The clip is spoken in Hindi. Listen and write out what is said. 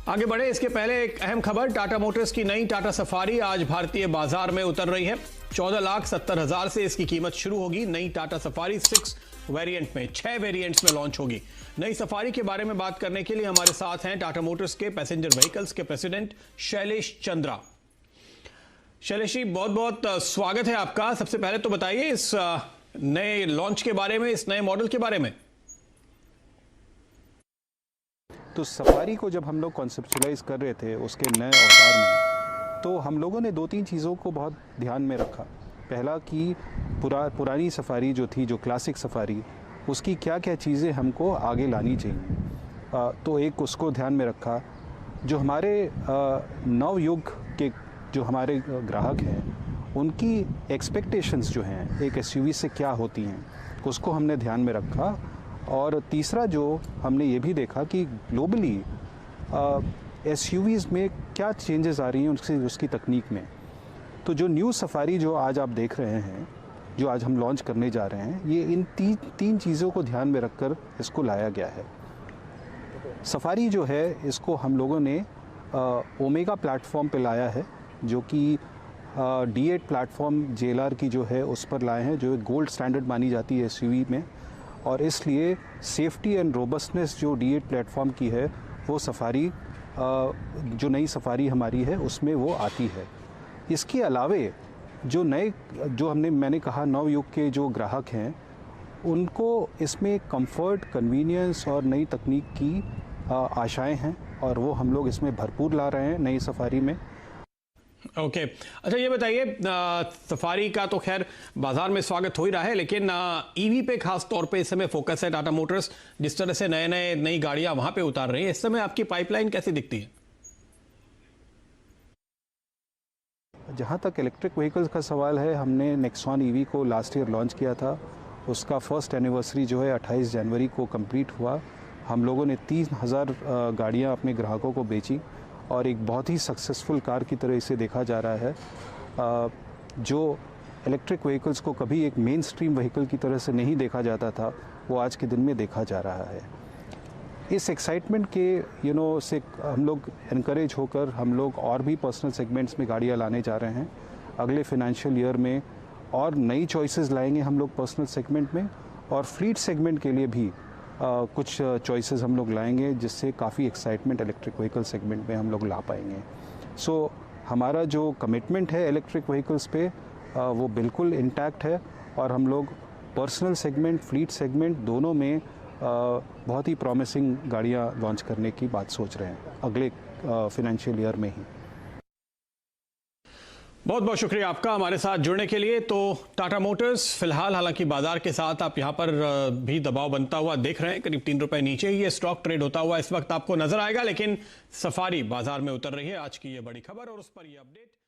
आगे बढ़े इसके पहले एक अहम खबर, टाटा मोटर्स की नई टाटा सफारी आज भारतीय बाजार में उतर रही है। 14,70,000 से इसकी कीमत शुरू होगी। नई टाटा सफारी 6 वेरिएंट में 6 वेरिएंट्स में लॉन्च होगी। नई सफारी के बारे में बात करने के लिए हमारे साथ हैं टाटा मोटर्स के पैसेंजर व्हीकल्स के प्रेसिडेंट शैलेश चंद्रा। शैलेश जी, बहुत बहुत स्वागत है आपका। सबसे पहले तो बताइए इस नए लॉन्च के बारे में, इस नए मॉडल के बारे में। तो सफारी को जब हम लोग कॉन्सेप्चुलाइज कर रहे थे उसके नए अवतार में, तो हम लोगों ने 2-3 चीज़ों को बहुत ध्यान में रखा। पहला कि पुरानी सफारी जो थी, जो क्लासिक सफारी, उसकी क्या क्या चीज़ें हमको आगे लानी चाहिए। तो एक उसको ध्यान में रखा। जो हमारे नव युग के जो हमारे ग्राहक हैं, उनकी एक्सपेक्टेशंस जो हैं एक एसयूवी से क्या होती हैं, उसको हमने ध्यान में रखा। और तीसरा जो हमने ये भी देखा कि ग्लोबली एसयूवीज़ में क्या चेंजेस आ रही हैं उसकी तकनीक में। तो जो न्यू सफारी जो आज आप देख रहे हैं, जो आज हम लॉन्च करने जा रहे हैं, ये इन तीन चीज़ों को ध्यान में रखकर इसको लाया गया है। सफारी जो है इसको हम लोगों ने ओमेगा प्लेटफॉर्म पे लाया है, जो कि D8 प्लेटफॉर्म JLR की जो है उस पर लाए हैं, जो एक गोल्ड स्टैंडर्ड मानी जाती है एसयूवी में। और इसलिए सेफ्टी एंड रोबस्टनेस जो D8 प्लेटफॉर्म की है, वो सफारी जो नई सफारी हमारी है उसमें वो आती है। इसके अलावे जो मैंने कहा नवयुग के जो ग्राहक हैं, उनको इसमें कंफर्ट, कन्वीनियंस और नई तकनीक की आशाएं हैं, और वो हम लोग इसमें भरपूर ला रहे हैं नई सफारी में। ओके अच्छा, ये बताइए, सफारी का तो खैर बाजार में स्वागत हो ही रहा है, लेकिन ईवी पे खास तौर पे इस समय फोकस है। टाटा मोटर्स जिस तरह से नई गाड़ियां वहां पे उतार रही है, इस समय आपकी पाइपलाइन कैसी दिखती है? जहां तक इलेक्ट्रिक व्हीकल्स का सवाल है, हमने नेक्सॉन ईवी को लास्ट ईयर लॉन्च किया था। उसका फर्स्ट एनिवर्सरी जो है 28 जनवरी को कंप्लीट हुआ। हम लोगों ने 30,000 गाड़ियाँ अपने ग्राहकों को बेची, और एक बहुत ही सक्सेसफुल कार की तरह इसे देखा जा रहा है। जो इलेक्ट्रिक व्हीकल्स को कभी एक मेन स्ट्रीम व्हीकल की तरह से नहीं देखा जाता था, वो आज के दिन में देखा जा रहा है। इस एक्साइटमेंट के से हम लोग इनकरेज होकर हम लोग और भी पर्सनल सेगमेंट्स में गाड़ियाँ लाने जा रहे हैं। अगले फाइनेंशियल ईयर में और नई चॉइसेस लाएंगे हम लोग पर्सनल सेगमेंट में, और फ्लीट सेगमेंट के लिए भी कुछ चॉइसेस हम लोग लाएंगे, जिससे काफ़ी एक्साइटमेंट इलेक्ट्रिक व्हीकल सेगमेंट में हम लोग ला पाएंगे। सो हमारा जो कमिटमेंट है इलेक्ट्रिक व्हीकल्स पे, वो बिल्कुल इंटैक्ट है, और हम लोग पर्सनल सेगमेंट, फ्लीट सेगमेंट दोनों में बहुत ही प्रॉमिसिंग गाड़ियाँ लॉन्च करने की बात सोच रहे हैं अगले फाइनेंशियल ईयर में ही। बहुत बहुत शुक्रिया आपका हमारे साथ जुड़ने के लिए। तो टाटा मोटर्स फिलहाल, हालांकि बाजार के साथ आप यहां पर भी दबाव बनता हुआ देख रहे हैं, करीब 3 रुपए नीचे ही ये स्टॉक ट्रेड होता हुआ इस वक्त आपको नजर आएगा, लेकिन सफारी बाजार में उतर रही है। आज की ये बड़ी खबर और उस पर ये अपडेट।